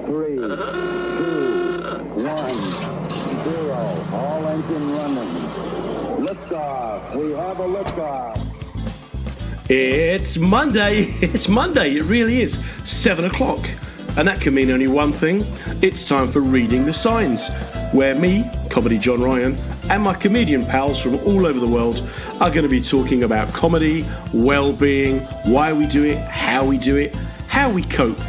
3, 2, 1, 0. All engine running. Liftoff. We have a liftoff. It's Monday. It's Monday. It really is. 7 o'clock. And that can mean only one thing. It's time for Reading the Signs, where me, Comedy John Ryan, and my comedian pals from all over the world are going to be talking about comedy, well-being, why we do it, how we cope.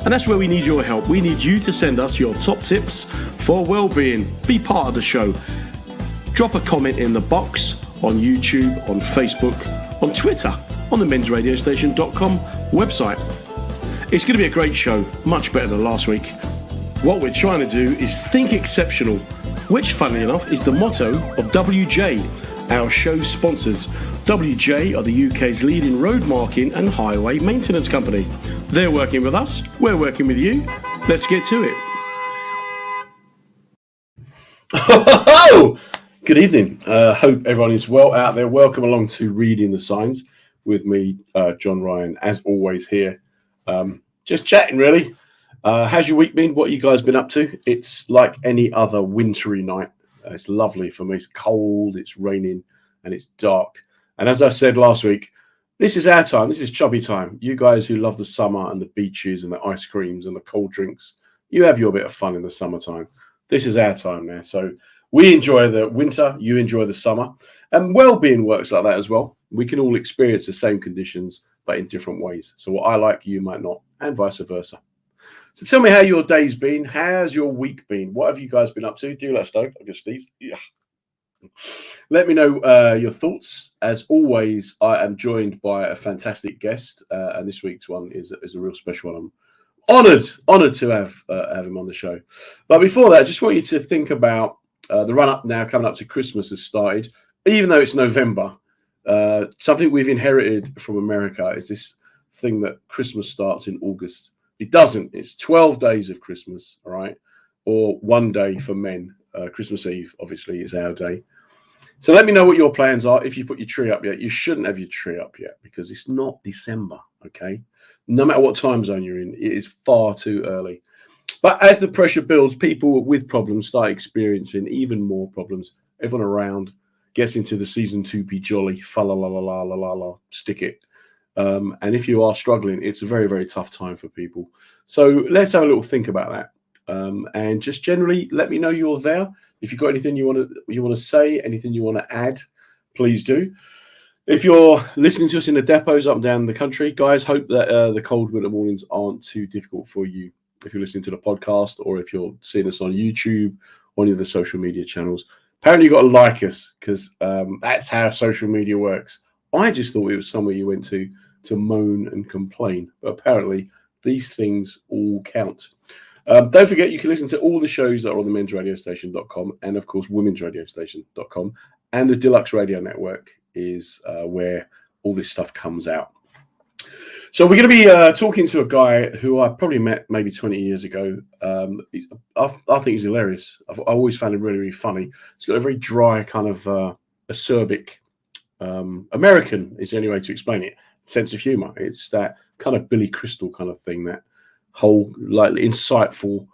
And that's where we need your help. We need you to send us your top tips for well-being. Be part of the show. Drop a comment in the box on YouTube, on Facebook, on Twitter, on the mensradiostation.com website. It's going to be a great show, much better than last week. What we're trying to do is think exceptional, which, funnily enough, is the motto of WJ, our show sponsors. WJ are the UK's leading road marking and highway maintenance company. They're working with us, we're working with you. Let's get to it. Oh, good evening. Hope everyone is well out there. Welcome along to Reading the Signs with me, John Ryan, as always here. Just chatting, really. How's your week been? What have you guys been up to? It's like any other wintry night. It's lovely for me. It's cold, it's raining, and it's dark. And as I said last week, this is our time. This is chubby time. You guys who love the summer and the beaches and the ice creams and the cold drinks, you have your bit of fun in the summertime. This is our time now. So we enjoy the winter, you enjoy the summer. And well-being works like that as well. We can all experience the same conditions, but in different ways. So what I like, you might not, and vice versa. So tell me how your day's been. How's your week been? What have you guys been up to? Do let us know. I guess these. Yeah. Let me know your thoughts. As always, I am joined by a fantastic guest, and this week's one is a real special one. I'm honoured to have him on the show. But before that, I just want you to think about the run-up now coming up to Christmas has started. Even though it's November, something we've inherited from America is this thing that Christmas starts in August. It doesn't. It's 12 days of Christmas, all right? Or one day for men. Christmas Eve, obviously, is our day. So let me know what your plans are. If you've put your tree up yet, you shouldn't have your tree up yet because it's not December, okay? No matter what time zone you're in, it is far too early. But as the pressure builds, people with problems start experiencing even more problems. Everyone around gets into the season to be jolly, fa la la la la la la la, stick it. And if you are struggling, it's a very, very tough time for people. So let's have a little think about that. And just generally let me know you're there. If you've got anything you want to say, anything you want to add, please do. If you're listening to us in the depots up and down the country, guys, hope that the cold winter mornings aren't too difficult for you. If you're listening to the podcast or if you're seeing us on YouTube or any of the social media channels, apparently you've got to like us because that's how social media works. I just thought it was somewhere you went to moan and complain, but apparently these things all count. Don't forget, you can listen to all the shows that are on the mensradiostation.com and, of course, womensradiostation.com. And the Deluxe Radio Network is where all this stuff comes out. So we're going to be talking to a guy who I probably met maybe 20 years ago. I think he's hilarious. I've always found him really, really funny. He's got a very dry kind of acerbic American is the only way to explain it. Sense of humor. It's that kind of Billy Crystal kind of thing, that whole like insightful.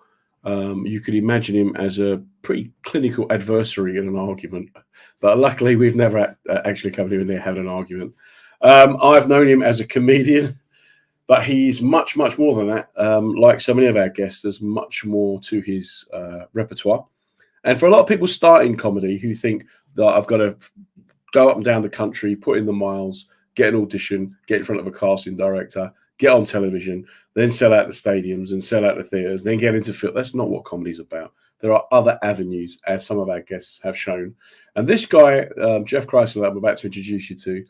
You could imagine him as a pretty clinical adversary in an argument, but luckily we've never actually come in there having an argument. I've known him as a comedian, but he's much, much more than that. Like so many of our guests, there's much more to his repertoire. And for a lot of people starting comedy who think that I've got to go up and down the country, put in the miles, get an audition, get in front of a casting director, get on television, then sell out the stadiums and sell out the theatres, then get into film. That's not what comedy's about. There are other avenues, as some of our guests have shown. And this guy, Jeff Chrysler, I'm about to introduce you to,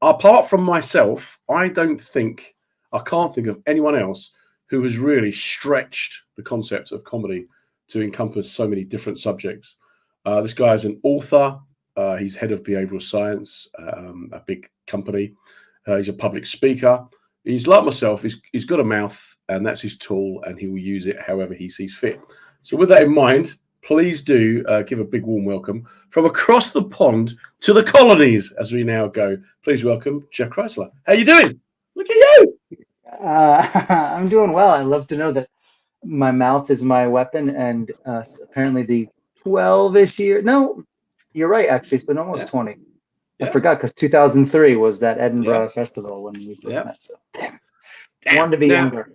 apart from myself, I can't think of anyone else who has really stretched the concept of comedy to encompass so many different subjects. This guy is an author. He's head of Behavioural Science, a big company. He's a public speaker. He's like myself. He's got a mouth, and that's his tool, and he will use it however he sees fit. So with that in mind, please do give a big warm welcome from across the pond to the colonies as we now go. Please welcome Jeff Chrysler. How you doing? Look at you. I'm doing well. I love to know that my mouth is my weapon, and apparently the 12-ish year. No, you're right. Actually, it's been almost 20. I Yeah. forgot because 2003 was that Edinburgh Yeah. Festival when we first Yeah. met. So damn, wanted to be Now, younger.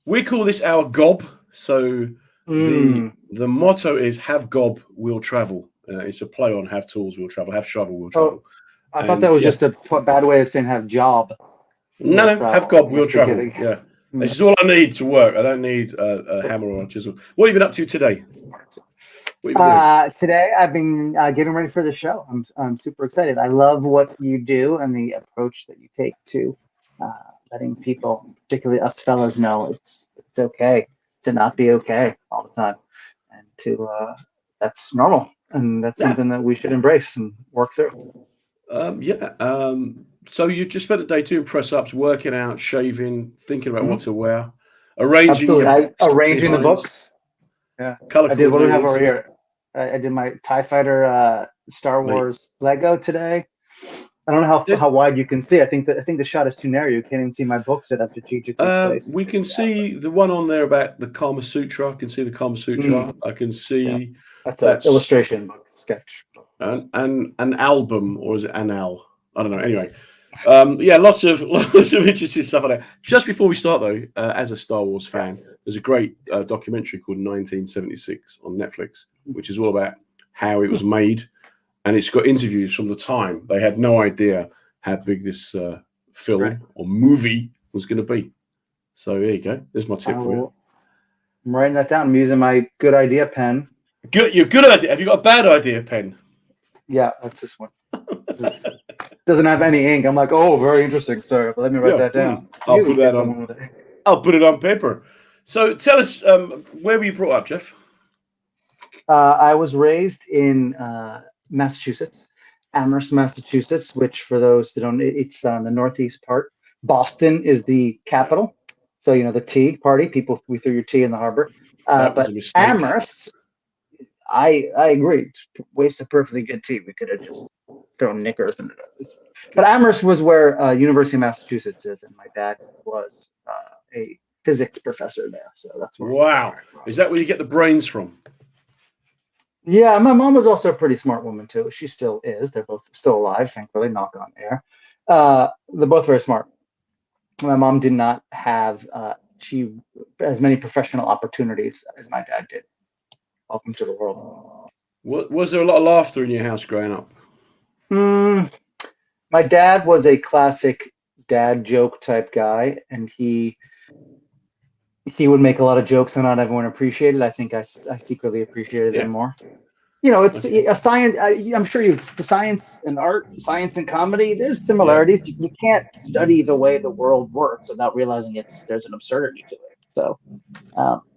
we call this our gob. So Mm. the motto is "Have gob, we'll travel." It's a play on "Have tools, we'll travel." Have shovel, we'll travel. Oh, I thought that was just a bad way of saying have job. No, have gob, we'll travel. Getting... Yeah, this is all I need to work. I don't need a hammer or a chisel. What have you been up to today? What have you been doing? Today I've been getting ready for the show. I'm super excited. I love what you do and the approach that you take to letting people, particularly us fellas, know it's okay to not be okay all the time, and to that's normal, and that's something that we should embrace and work through. So you just spent the day doing press ups, working out, shaving, thinking about what to wear, arranging your books, arranging the books. Yeah, I did. What do we have over here? I did my TIE Fighter Star Wars Lego today. I don't know how wide you can see. I think the shot is too narrow. You can't even see my books that I've strategically placed. We can see the one on there about the Kama Sutra. I can see the Kama Sutra. I can see that's an illustration book sketch. An album, or is it anal? I don't know. Anyway, lots of interesting stuff on there. Just before we start, though, as a Star Wars fan, there's a great documentary called 1976 on Netflix, which is all about how it was made, and it's got interviews from the time. They had no idea how big this film or movie was going to be. So there you go. There's my tip for you. I'm writing that down. I'm using my good idea pen. Your good idea. Have you got a bad idea pen? Yeah, that's this one. Doesn't have any ink. I'm like, oh, very interesting, sir. Let me write that down. I'll put that on. I'll put it on paper. So tell us, where were you brought up, Jeff? I was raised in Massachusetts, Amherst, Massachusetts, which for those that don't, it's on the northeast part. Boston is the capital. So, the tea party, we threw your tea in the harbor. But Amherst, I agree. Waste of perfectly good tea. We could have just thrown knickers into it. But Amherst was where University of Massachusetts is, and my dad was a physics professor there. So that's where. Wow, is that where you get the brains from? Yeah, my mom was also a pretty smart woman too. She still is. They're both still alive, thankfully. Knock on air. They're both very smart. My mom did not have as many professional opportunities as my dad did. Welcome to the world. Was there a lot of laughter in your house growing up? My dad was a classic dad joke type guy, and he would make a lot of jokes that not everyone appreciated. I think I secretly appreciated them more. It's a science. I'm sure the science and art, science and comedy. There's similarities. You can't study the way the world works without realizing there's an absurdity to it. So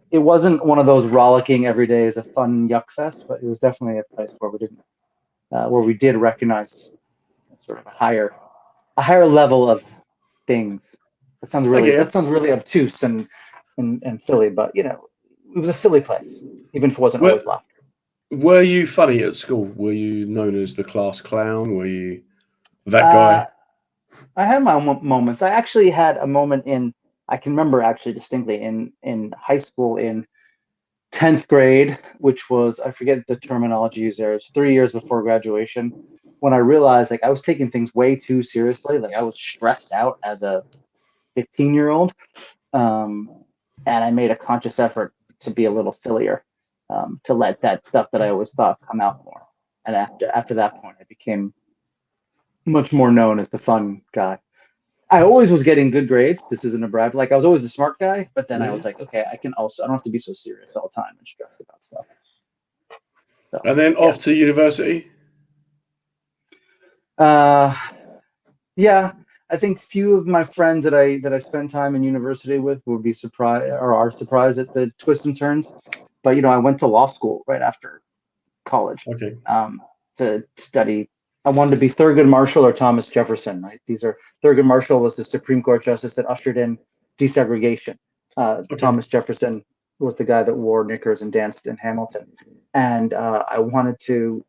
it wasn't one of those rollicking every day is a fun yuck fest, but it was definitely a place where we did recognize sort of a higher level of things. That sounds really obtuse and silly, but it was a silly place, even if it wasn't always laughter. Were you funny at school? Were you known as the class clown? Were you that guy? I had my moments. I actually had a moment I can remember actually distinctly in high school in 10th grade, which was, I forget the terminology used there. It was 3 years before graduation, when I realized I was taking things way too seriously. I was stressed out as a 15-year-old. And I made a conscious effort to be a little sillier, to let that stuff that I always thought come out more. And after that point, I became much more known as the fun guy. I always was getting good grades. This isn't a brag. I was always the smart guy, but then I was like, okay, I don't have to be so serious all the time and stressed about stuff. So, and then off to university? Yeah. I think few of my friends that I spend time in university with would be surprised or are surprised at the twists and turns. But I went to law school right after college. Okay. To study. I wanted to be Thurgood Marshall or Thomas Jefferson. Right. Thurgood Marshall was the Supreme Court justice that ushered in desegregation. Thomas Jefferson was the guy that wore knickers and danced in Hamilton. And I wanted to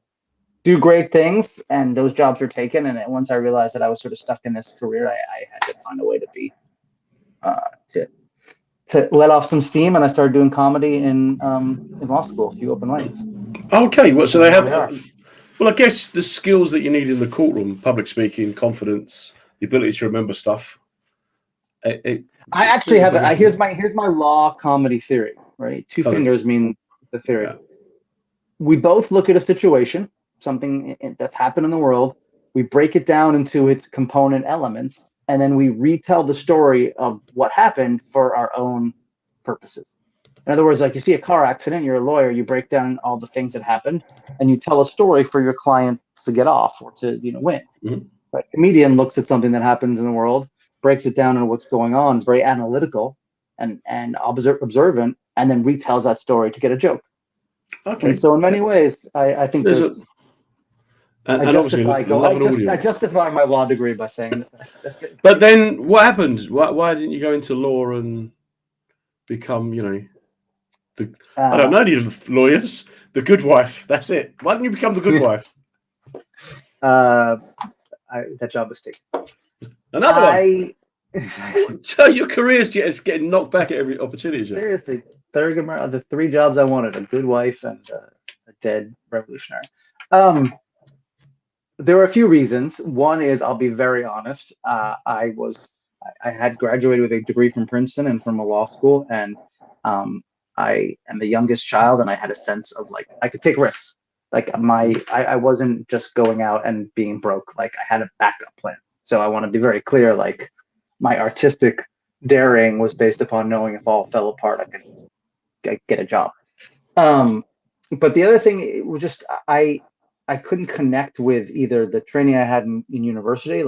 do great things, and those jobs were taken. And once I realized that I was sort of stuck in this career, I had to find a way to be to let off some steam, and I started doing comedy in law school, a few open mics. Okay, well, so And they here have. we are. Well, I guess the skills that you need in the courtroom, public speaking, confidence, the ability to remember stuff. I actually have. Here's my law comedy theory. Right, two fingers mean the theory. Yeah. We both look at a situation, something that's happened in the world. We break it down into its component elements, and then we retell the story of what happened for our own purposes. In other words, like you see a car accident, you're a lawyer, you break down all the things that happened, and you tell a story for your client to get off or to win. Mm-hmm. But a comedian looks at something that happens in the world, breaks it down into what's going on, is very analytical and observant, and then retells that story to get a joke. Okay. And so in many ways, I think I justify my law degree by saying that. But then what happened? Why didn't you go into law and become, I don't know, any lawyers? The good wife. That's it. Why didn't you become the good wife? That job was taken. Another one. So your career's just getting knocked back at every opportunity. Seriously, the 3 jobs I wanted: a good wife and a dead revolutionary. There were a few reasons. One is, I'll be very honest. I had graduated with a degree from Princeton and from a law school, and I am the youngest child, and I had a sense of like I could take risks. Like I wasn't just going out and being broke. Like I had a backup plan. So I want to be very clear. Like my artistic daring was based upon knowing if all fell apart, I could get a job. But the other thing, it was just I couldn't connect with either the training I had in university,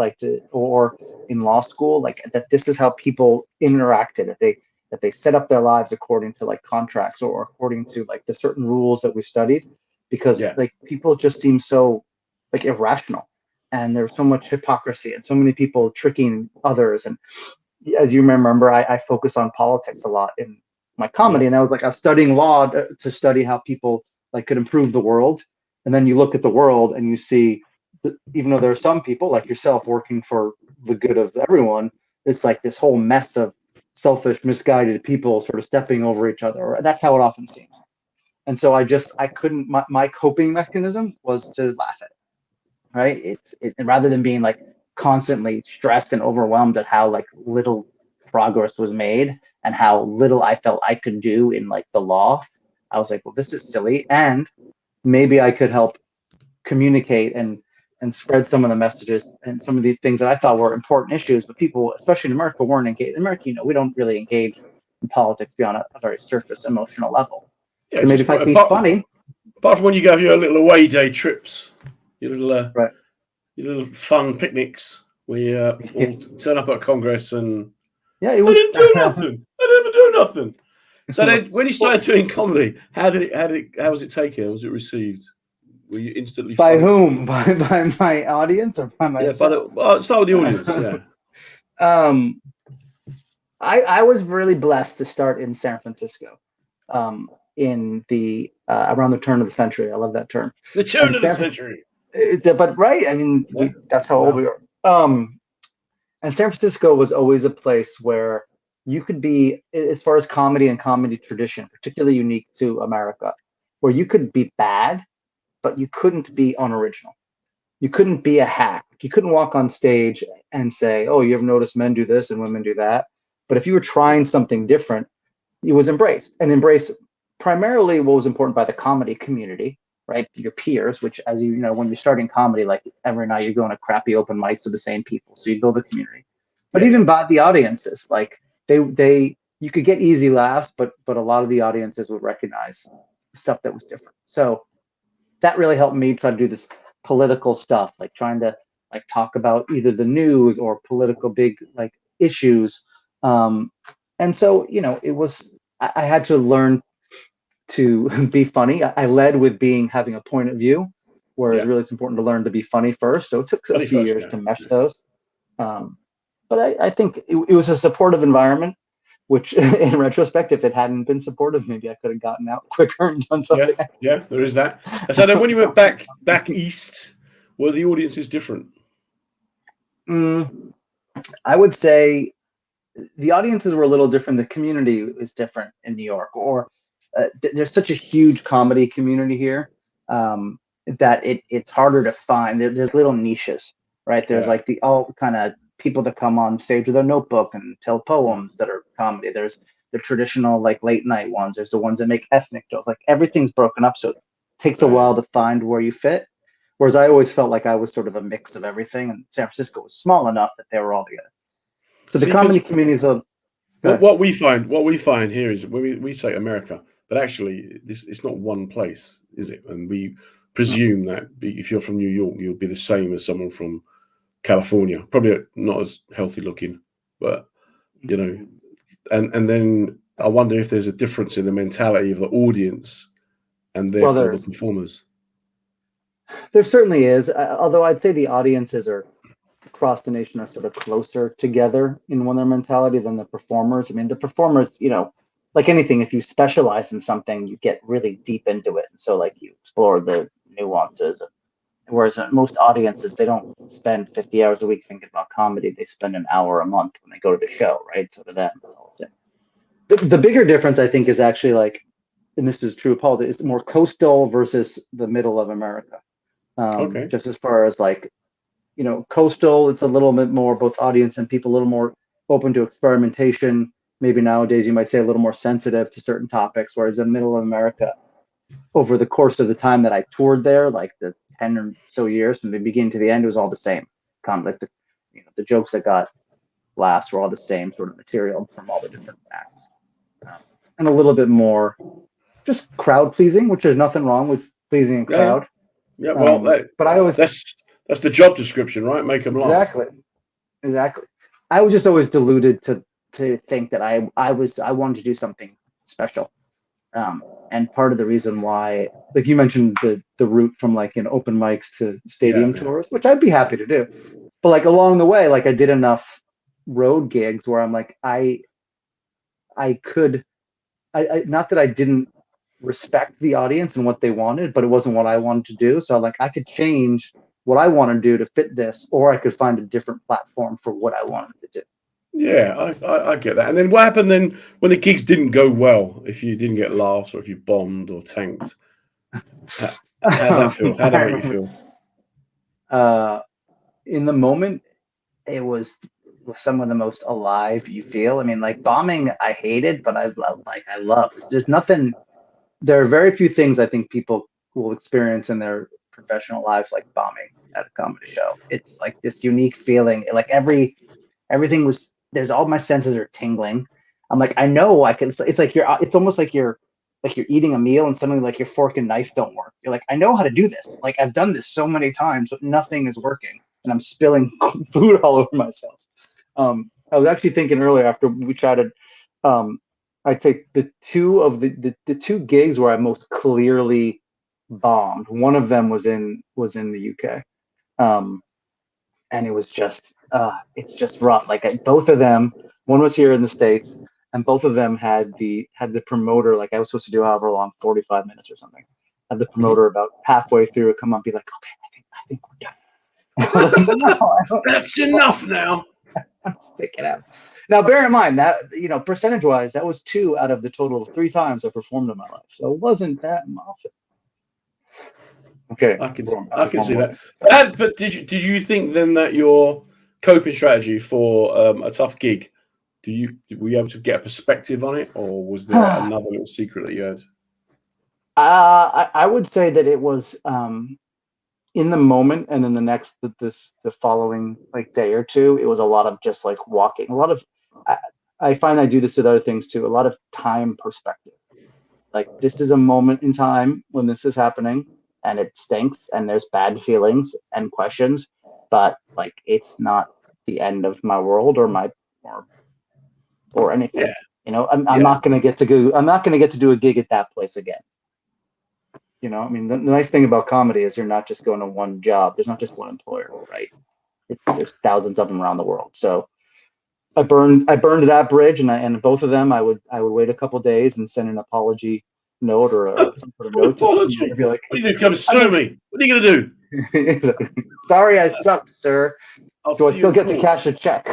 or in law school, like that this is how people interacted, that they set up their lives according to like contracts or according to like the certain rules that we studied, because like people just seem so like irrational, and there's so much hypocrisy and so many people tricking others. And as you remember, I focus on politics a lot in my comedy, and I was studying law to study how people like could improve the world. And then you look at the world and you see, even though there are some people like yourself working for the good of everyone, it's like this whole mess of selfish, misguided people sort of stepping over each other. That's how it often seems. And so I couldn't, my coping mechanism was to laugh at it, right? And rather than being like constantly stressed and overwhelmed at how like little progress was made and how little I felt I could do in like the law, I was like, well, this is silly. And maybe I could help communicate and spread some of the messages and some of the things that I thought were important issues, but people, especially in America, weren't engaged. In America, we don't really engage in politics beyond a very surface emotional level. Yeah, so maybe if I could be funny. Apart from when you go for your little away day trips, your little fun picnics, we all turn up at Congress and I didn't do nothing. I never do nothing. So then, when you started doing comedy, how was it taken? How was it received? Were you instantly by funny? Whom? By my audience or by myself? Yeah, start with the audience. Yeah. I was really blessed to start in San Francisco, in the around the turn of the century. I love that term. The turn of the century. But right, I mean, that's how old we are. And San Francisco was always a place where you could be, as far as comedy and comedy tradition, particularly unique to America, where you could be bad, but you couldn't be unoriginal. You couldn't be a hack. You couldn't walk on stage and say, oh, you ever noticed men do this and women do that? But if you were trying something different, it was embraced. And embraced primarily what was important by the comedy community, right? Your peers, which, as you know, when you're starting comedy, like every night you're going to crappy open mics with the same people. So you build a community. But even by the audiences, like you could get easy laughs, but a lot of the audiences would recognize stuff that was different. So that really helped me try to do this political stuff, like trying to like talk about either the news or political big like issues. And so, it was, I had to learn to be funny. I led with having a point of view, whereas really it's important to learn to be funny first. So it took a few years to mesh those. But I think it was a supportive environment, which in retrospect, if it hadn't been supportive, maybe I could have gotten out quicker and done something. Yeah, there is that. And so then when you went back east, were the audiences different? I would say the audiences were a little different. The community is different in New York, or there's such a huge comedy community here that it's harder to find. There's little niches, right? There's Yeah. like the all kind of people that come on stage with their notebook and tell poems that are comedy. There's the traditional like late night ones. There's the ones that make ethnic jokes. Like everything's broken up, so it takes a while to find where you fit. Whereas I always felt like I was sort of a mix of everything, and San Francisco was small enough that they were all together. So the See, 'cause comedy communities of what we find here is when we say America, but actually it's not one place, is it? And we presume that if you're from New York, you'll be the same as someone from California. Probably not as healthy looking, but you know. And then I wonder if there's a difference in the mentality of the audience and therefore the performers. There certainly is, although I'd say the audiences are across the nation are sort of closer together in one their mentality than the performers. I mean, the performers, like anything, if you specialize in something, you get really deep into it. And so like you explore the nuances. Whereas most audiences, they don't spend 50 hours a week thinking about comedy. They spend an hour a month when they go to the show, right? So to them, it's all the same. The bigger difference, I think, is actually like, and this is true of politics, it's more coastal versus the middle of America. Okay. Just as far as like, coastal, it's a little bit more both audience and people a little more open to experimentation. Maybe nowadays you might say a little more sensitive to certain topics, whereas the middle of America, over the course of the time that I toured there, like the 10 or so years from the beginning to the end, it was all the same. Kind of like the jokes that got laughs were all the same sort of material from all the different acts. And a little bit more just crowd pleasing, which there's nothing wrong with pleasing a crowd. Yeah, well, but I always that's the job description, right? Make them laugh. Exactly. I was just always deluded to think that I wanted to do something special. And part of the reason why, like you mentioned, the route from like open mics to stadium tours, which I'd be happy to do, but like along the way, like I did enough road gigs where I'm like I not that I didn't respect the audience and what they wanted, but it wasn't what I wanted to do. So like I could change what I want to do to fit this, or I could find a different platform for what I wanted to do. Yeah, I get that. And then what happened then when the gigs didn't go well? If you didn't get laughs, or if you bombed or tanked, how'd that feel? How'd that make you feel? In the moment, it was some of the most alive you feel. I mean, like bombing, I hated, but I love. There's nothing. There are very few things I think people will experience in their professional lives like bombing at a comedy show. It's like this unique feeling. Like everything was. There's all my senses are tingling. I'm like, I know I can. It's like it's almost like you're eating a meal and suddenly like your fork and knife don't work. You're like, I know how to do this. Like I've done this so many times, but nothing is working, and I'm spilling food all over myself. I was actually thinking earlier after we chatted. I take the two of the two gigs where I most clearly bombed. One of them was in the UK, and it was just it's just rough. Like both of them, one was here in the States, and both of them had the promoter. Like I was supposed to do however long, 45 minutes or something. Had the promoter about halfway through come up, and be like, okay, I think we're done. Like, no, that's enough now. Stick it out. Now, bear in mind that percentage-wise, that was 2 out of the total of 3 times I performed in my life, so it wasn't that often. Okay, I can see that. But did you think then that your coping strategy for a tough gig, were you able to get a perspective on it, or was there another little secret that you had? I would say that it was in the moment, and then the following like day or two, it was a lot of just like walking. A lot of I find I do this with other things too. A lot of time perspective. Like this is a moment in time when this is happening, and it stinks, and there's bad feelings and questions, but like it's not the end of my world or anything. Yeah. I'm not gonna get to go. I'm not gonna get to do a gig at that place again. I mean, the nice thing about comedy is you're not just going to one job. There's not just one employer, right? There's thousands of them around the world. So I burned that bridge, and both of them, I would wait a couple of days and send an apology note or some sort of note. Apology? Be like, what are you going to come sue me? What are you going to do? Sorry, I sucked, sir. Do I still get to cash a check?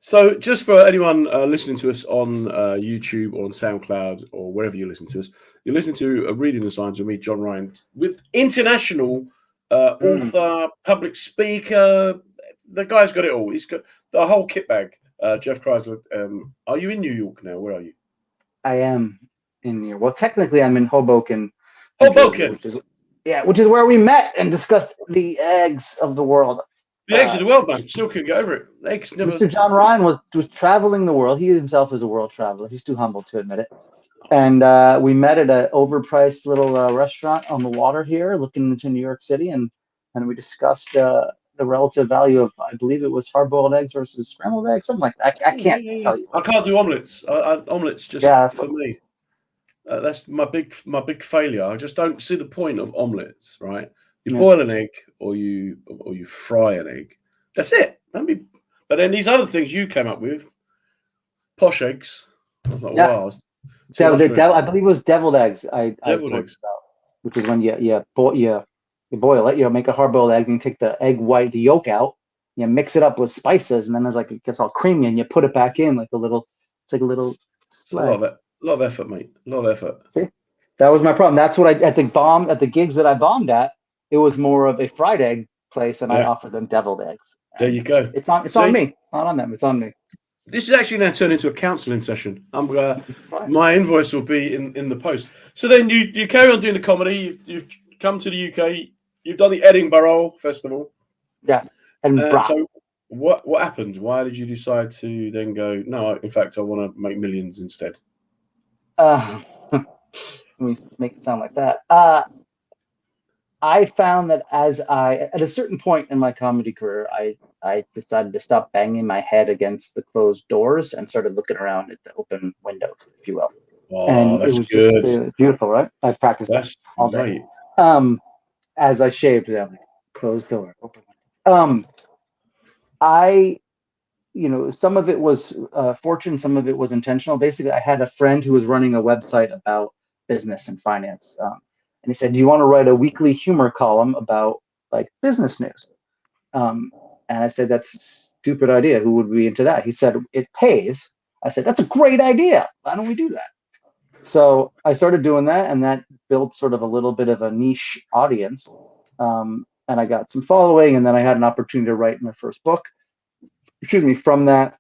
So, just for anyone listening to us on YouTube or on SoundCloud or wherever you listen to us, you're listening to Reading the Signs with me, John Ryan, with international author, public speaker. The guy's got it all. He's got the whole kit bag. Jeff Kreisler. Are you in New York now? Where are you? I am in New York. Well, technically, I'm in Hoboken, New Jersey, Hoboken. which is where we met and discussed the eggs of the world. The eggs of the world, man. Still couldn't get over it. Eggs never. Mr. John Ryan was traveling the world. He himself is a world traveler. He's too humble to admit it. And we met at an overpriced little restaurant on the water here, looking into New York City, and we discussed the relative value of, I believe it was hard-boiled eggs versus scrambled eggs, something like that. I can't tell you. I can't do omelets. Omelets just for me. That's my big failure. I just don't see the point of omelets. Right? You boil an egg, or you fry an egg. That's it. But then these other things you came up with, posh eggs. I was like, wow. I believe it was deviled eggs. I talked about, which is when you boil it. You make a hard-boiled egg, and you take the egg white, the yolk out. You mix it up with spices, and then it gets all creamy, and you put it back in it's like a little. It's a lot of effort, mate. A lot of effort. See? That was my problem. That's what at the gigs that I bombed at. It was more of a fried egg place, and I offered them deviled eggs. There you go. It's on me. It's not on them. It's on me. This is actually now turned into a counselling session. My invoice will be in the post. So then you carry on doing the comedy. You've come to the UK. You've done the Edinburgh Festival. Yeah, Edinburgh. So what happened? Why did you decide to then go? No, in fact, I want to make millions instead. Let me make it sound like that. I found that at a certain point in my comedy career, I decided to stop banging my head against the closed doors and started looking around at the open windows, if you will. Oh, and that's it was good. just beautiful, right? I practiced that all day. As I shaved, like, closed door, open window. Some of it was fortune, some of it was intentional. Basically, I had a friend who was running a website about business and finance. And he said, "Do you want to write a weekly humor column about like business news?" And I said, "That's a stupid idea. Who would be into that?" He said, "It pays." I said, "That's a great idea. Why don't we do that?" So I started doing that, and that built sort of a little bit of a niche audience. And I got some following, and then I had an opportunity to write my first book. From that.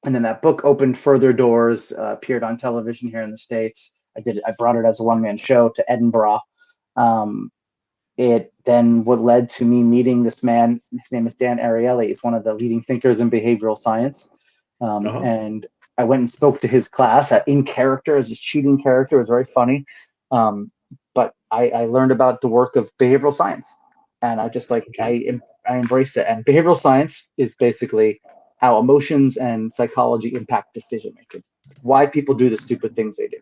And then that book opened further doors, appeared on television here in the States. I brought it as a one-man show to Edinburgh. It then led to me meeting this man. His name is Dan Ariely. He's one of the leading thinkers in behavioral science. And I went and spoke to his class in character as this cheating character. It was very funny. But I learned about the work of behavioral science. And I just I embraced it. And behavioral science is basically how emotions and psychology impact decision making, why people do the stupid things they do.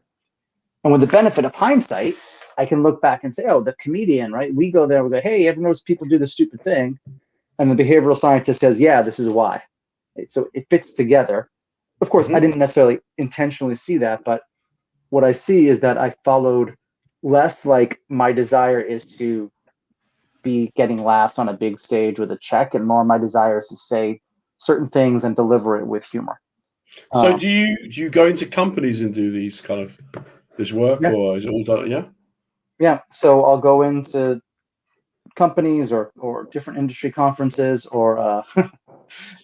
And with the benefit of hindsight, I can look back and say, oh, the comedian, right? We go there, we go, hey, everyone knows people do the stupid thing. And the behavioral scientist says, yeah, this is why. So it fits together. Of course, I didn't necessarily intentionally see that, but what I see is that I followed less like my desire is to be getting laughs on a big stage with a check, and more my desire is to say certain things and deliver it with humor. So do you go into companies and do these kind of this work, or is it all done? Yeah. So I'll go into companies or different industry conferences, or I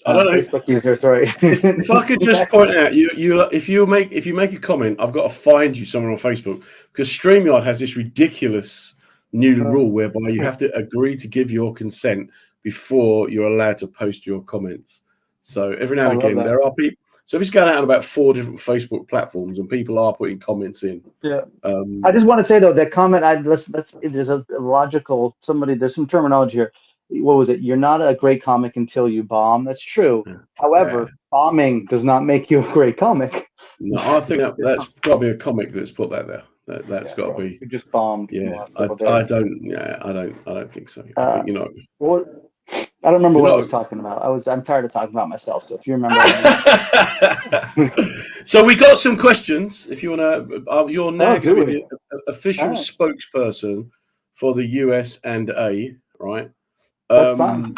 don't know. Facebook users. Sorry. If I could just point out, if you make a comment, I've got to find you somewhere on Facebook, because StreamYard has this ridiculous new rule whereby you have to agree to give your consent before you're allowed to post your comments. So every now and again, there are people. So if it's going out on about 4 different Facebook platforms and people are putting comments in. Yeah. I just want to say though, that comment, there's a logical, there's some terminology here. What was it? You're not a great comic until you bomb. That's true. Yeah. However, bombing does not make you a great comic. No, I think that's probably a comic that's put that there. That's got to be. You just bombed. Yeah, I don't think so. I think you're not. Well, I don't remember what I was talking about. I'm tired of talking about myself. So if you remember. So we got some questions. If you want to, you're now going to be the official spokesperson for the USA, right? That's fine.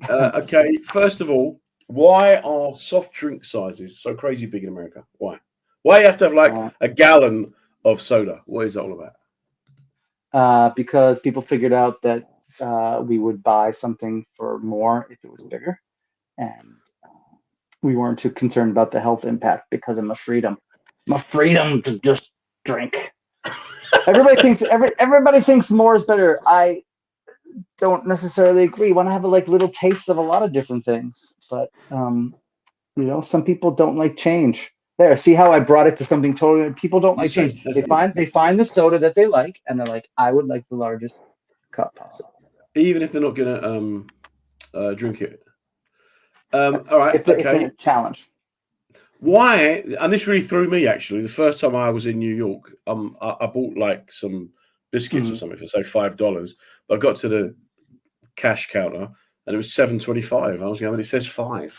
Okay. First of all, Why are soft drink sizes so crazy big in America? Why? Why you have to have like a gallon of soda? What is that all about? Because people figured out that we would buy something for more if it was bigger, and we weren't too concerned about the health impact because of my freedom. My freedom to just drink. Everybody thinks more is better. I don't necessarily agree. You want to have like little tastes of a lot of different things, but some people don't like change. There, see how I brought it to something totally. People don't like change. They find the soda that they like, and they're like, I would like the largest cup possible, even if they're not gonna drink it. All right, it's a challenge. Why? And this really threw me actually. The first time I was in New York, I bought like some biscuits or something for say $5. But I got to the cash counter and it was $7.25. I was going, but it says $5.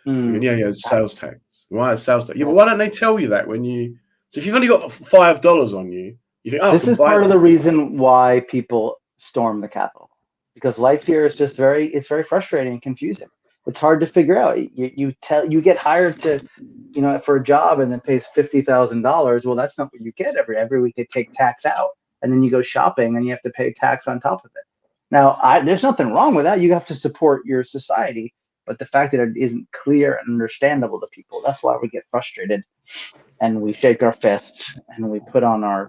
Yeah, it's sales tax. Why is sales tax? Yeah, but why don't they tell you that when you? So if you've only got $5 on you, you think, oh, this is part of the reason why people storm the Capitol, because life here is just it's very frustrating and confusing. It's hard to figure out. You get hired to, for a job and then pays $50,000. Well, that's not what you get every week. They take tax out, and then you go shopping and you have to pay tax on top of it. Now, there's nothing wrong with that. You have to support your society, but the fact that it isn't clear and understandable to people, that's why we get frustrated, and we shake our fists and we put on our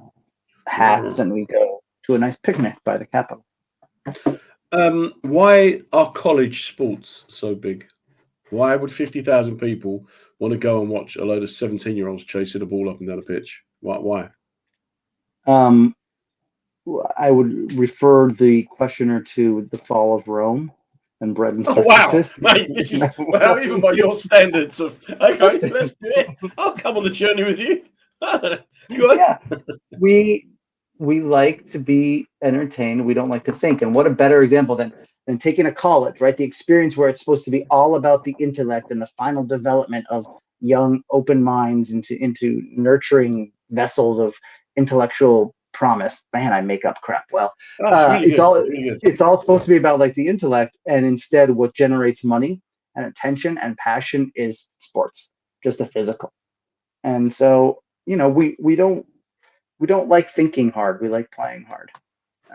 hats and we go to a nice picnic by the Capitol. Why are college sports so big? Why would 50,000 people want to go and watch a load of 17-year-olds chasing a ball up and down a pitch? Why? I would refer the questioner to the fall of Rome and bread and circuses. Wow, mate, this is even by your standards of okay, let's do it. I'll come on the journey with you. Good. Yeah, we like to be entertained. We don't like to think. And what a better example than taking a college, right? The experience where it's supposed to be all about the intellect and the final development of young, open minds into nurturing vessels of intellectual promise. Man, I make up crap. Well, it's all supposed to be about like the intellect, and instead, what generates money and attention and passion is sports, just the physical. And so, we don't like thinking hard. We like playing hard,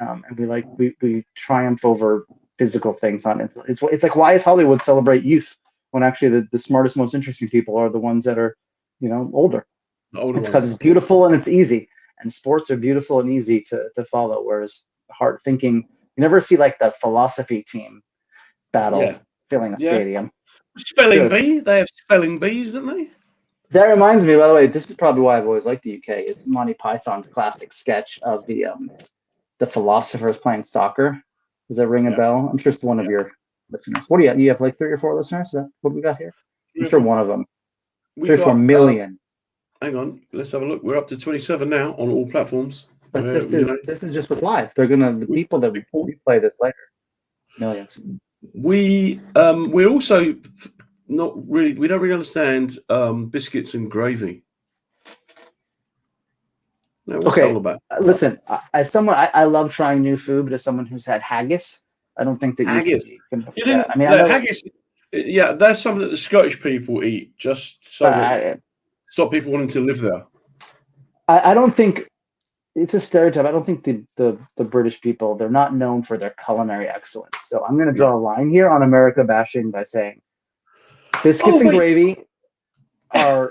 and we triumph over physical things on it. It's like, why is Hollywood celebrate youth when actually the smartest, most interesting people are the ones that are, older? It's because it's beautiful and it's easy. And sports are beautiful and easy to follow, whereas hard thinking, you never see like the philosophy team battle filling a stadium. Spelling bee, they have spelling bees, don't they? That reminds me, by the way, this is probably why I've always liked the UK, is Monty Python's classic sketch of the philosophers playing soccer. Does that ring a bell? I'm sure it's one of your listeners. What do you have like 3 or 4 listeners? Is that what we got here? I'm sure one of them. 3 or 4 million. Hang on, let's have a look. We're up to 27 now on all platforms. But this is just with live. They're the people that we play this later. Millions. We also not really. We don't really understand biscuits and gravy. No, what's that all about? Listen, as someone, I love trying new food, but as someone who's had haggis, I don't think that haggis. Haggis. Yeah, that's something that the Scottish people eat, just so stop people wanting to live there. I don't think it's a stereotype. I don't think the British people, they're not known for their culinary excellence. So I'm going to draw a line here on America bashing by saying biscuits and gravy are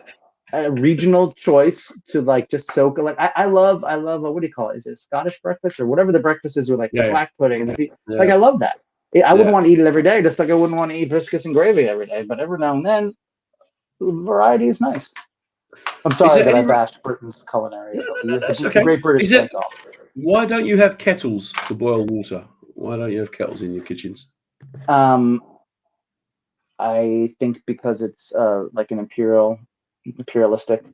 a regional choice to like just soak. Like I love what do you call it? Is it Scottish breakfast or whatever the breakfast is with like the black pudding? Like I love that. I wouldn't want to eat it every day, just like I wouldn't want to eat biscuits and gravy every day. But every now and then, variety is nice. I'm sorry that I bashed Britain's culinary. That's okay. Great British steak. Why don't you have kettles to boil water? Why don't you have kettles in your kitchens? I think because it's like an imperialistic,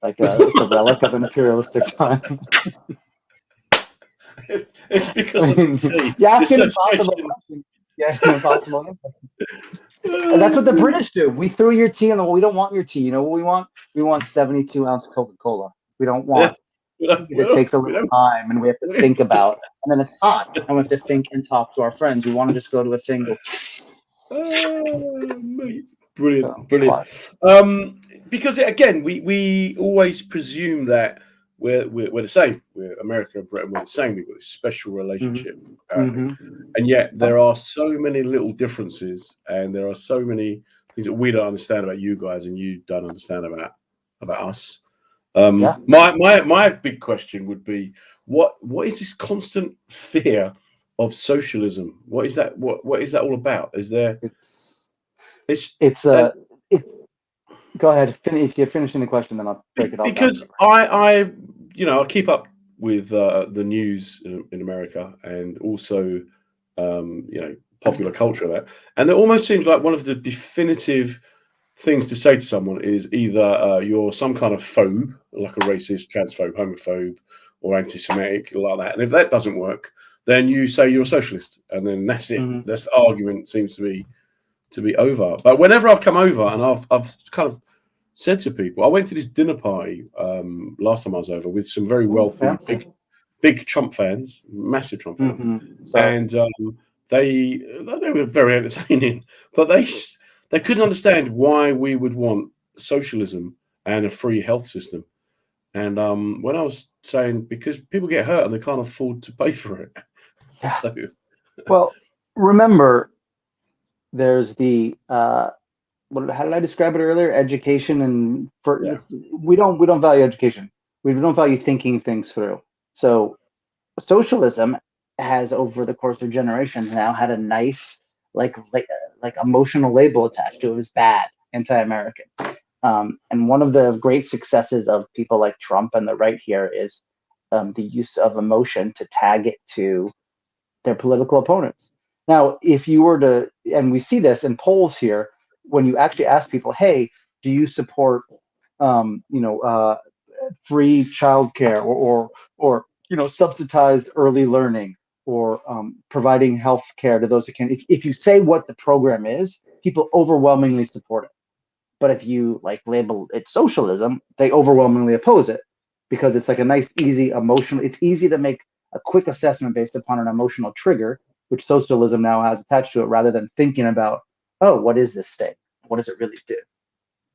like it's a relic of an imperialistic time. It's because of the tea. Yeah, it's an impossible question. Yeah, it's an impossible answer. And that's what the British do. We threw your tea in the. We don't want your tea. You know what we want? We want 72-ounce Coca-Cola. We don't want. It takes a little time, and we have to think about. And then it's hot, and we have to think and talk to our friends. We want to just go to a thing. Mate. Brilliant, So, brilliant. but, Because again, we always presume that we're the same. We're America and Britain. We're the same. We've got this special relationship, apparently, and yet there are so many little differences, and there are so many things that we don't understand about you guys, and you don't understand about us. yeah, My big question would be what is this constant fear of socialism? What is that? What is that all about? Is there? it's It's it's and it's. Go ahead. If you're finishing the question, then I'll break it all down. because I keep up with the news in America and also popular culture there, and it almost seems like one of the definitive things to say to someone is either you're some kind of phobe, like a racist, transphobe, homophobe, or anti-Semitic, like that. And if that doesn't work, then you say you're a socialist, and then that's it. Mhm. This argument seems to be over. But whenever I've come over and I've kind of said to people, I went to this dinner party last time I was over with some very Ooh, wealthy, fancy. big Trump fans, massive Trump fans, Sorry. and they were very entertaining, but they couldn't understand why we would want socialism and a free health system. And when I was saying because people get hurt and they can't afford to pay for it, Yeah. so Well, remember, there's the how did I describe it earlier? Education and yeah, we don't value education. We don't value thinking things through. So socialism has over the course of generations now had a nice like emotional label attached to it as bad, anti-American. And one of the great successes of people like Trump and the right here is the use of emotion to tag it to their political opponents. Now, if you were to, and we see this in polls here, when you actually ask people, "Hey, do you support, um, you know, uh, free childcare or subsidized early learning or providing health care to those who can?" If you say what the program is, people overwhelmingly support it. But if you like label it socialism, they overwhelmingly oppose it because it's like a nice, easy, emotional. It's easy to make a quick assessment based upon an emotional trigger, which socialism now has attached to it, rather than thinking about, oh, what is this thing? What does it really do?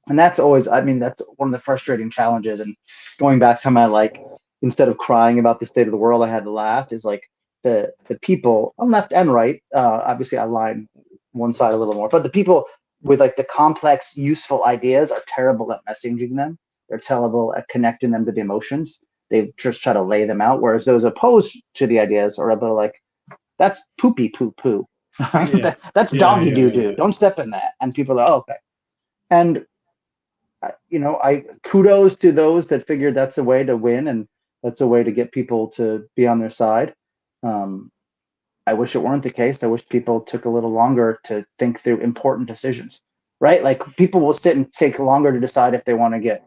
And that's always, I mean, that's one of the frustrating challenges. And going back to my like, instead of crying about the state of the world, I had to laugh. Is like the people on left and right. Obviously, I line one side a little more, but the people with like the complex, useful ideas are terrible at messaging them. They're terrible at connecting them to the emotions. They just try to lay them out. Whereas those opposed to the ideas are a little like, that's poopy poo poo. yeah, That's yeah, doggy yeah, doo doo. yeah. Don't step in that. And people are, oh, okay. And I kudos to those that figured that's a way to win and that's a way to get people to be on their side. Um, I wish it weren't the case. I wish people took a little longer to think through important decisions, right? Like people will sit and take longer to decide if they want to get,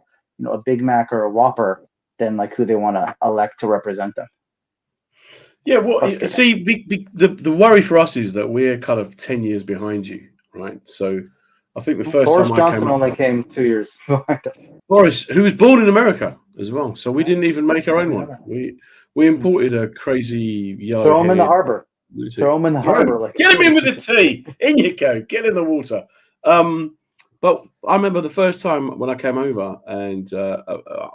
a Big Mac or a Whopper than like who they want to elect to represent them. Yeah, well, Frustrating. see, the worry for us is that we're kind of 10 years behind you, right? So I think the first Boris time I came Johnson only over, came 2 years behind us. Boris, who was born in America as well, so we didn't even make our I own didn't know one. that. We imported a crazy Throw them in the yellow-haired harbor. lunatic. Throw them in the Throw harbor him, like a get him in with the kid. tea. In you go, get in the water. Um, but I remember the first time when I came over, and a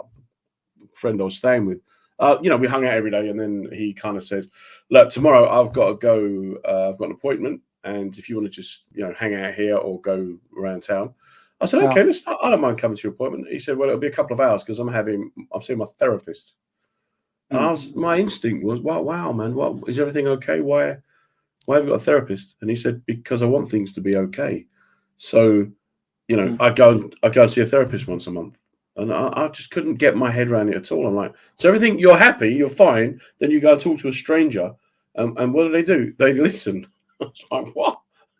friend I was staying with, we hung out every day, and then he kind of said, "Look, tomorrow I've got to go. I've got an appointment, and if you want to just hang out here or go around town." I said, Yeah. "Okay, I don't mind coming to your appointment." He said, "Well, it'll be a couple of hours because I'm seeing my therapist." And my instinct was, wow, man, what is everything okay? Why have you got a therapist?" And he said, "Because I want things to be okay. So, I go and see a therapist once a month." And I just couldn't get my head around it at all. I'm like, so everything, you're happy, you're fine. Then you go and talk to a stranger. And what do? They listen. I was like, what?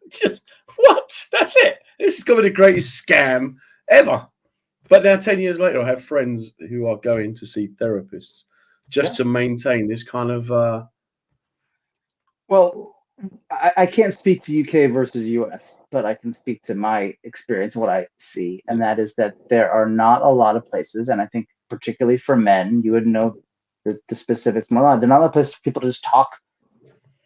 Just what? That's it. This is going to be the greatest scam ever. But now, 10 years later, I have friends who are going to see therapists Yeah. just to maintain this kind of. Well, I can't speak to UK versus US, but I can speak to my experience, what I see, and that is that there are not a lot of places, and I think particularly for men, you would know the specifics more. There are not a lot of places for people to just talk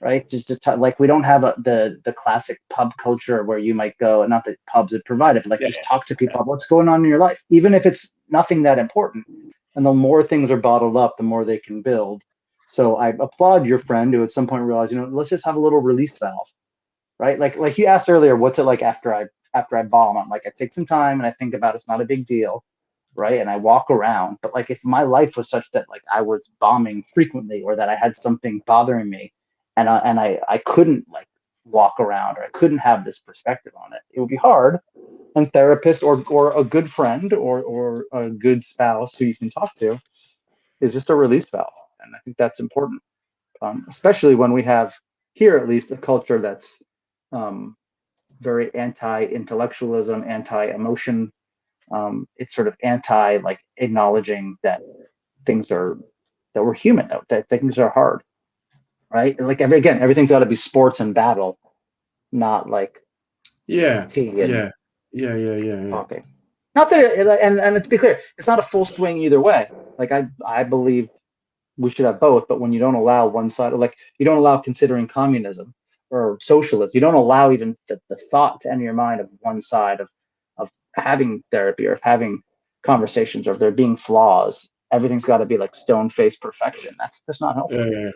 right? Just to like, we don't have the classic pub culture where you might go, and not that pubs would provide it, but like Yeah. just talk to people about what's going on in your life, even if it's nothing that important. And the more things are bottled up, the more they can build. So I applaud your friend who at some point realized, let's just have a little release valve, right? Like you asked earlier, what's it like after I bomb? I'm like, I take some time and I think about it. It's not a big deal, right? And I walk around. But like, if my life was such that like I was bombing frequently, or that I had something bothering me, and I couldn't like walk around, or I couldn't have this perspective on it, it would be hard. And therapist or a good friend or a good spouse who you can talk to is just a release valve, and I think that's important, especially when we have here at least a culture that's very anti-intellectualism, anti-emotion. It's sort of anti like acknowledging that that we're human, that things are hard, right? And like everything's got to be sports and battle, not like Yeah. tea and Yeah. talking. Not that, and to be clear, it's not a full swing either way. Like I believe we should have both, but when you don't allow one side, or like you don't allow considering communism or socialism, you don't allow even the thought to enter your mind of one side of having therapy or of having conversations, or if there being flaws, everything's got to be like stone-faced perfection. That's not helpful. Yeah.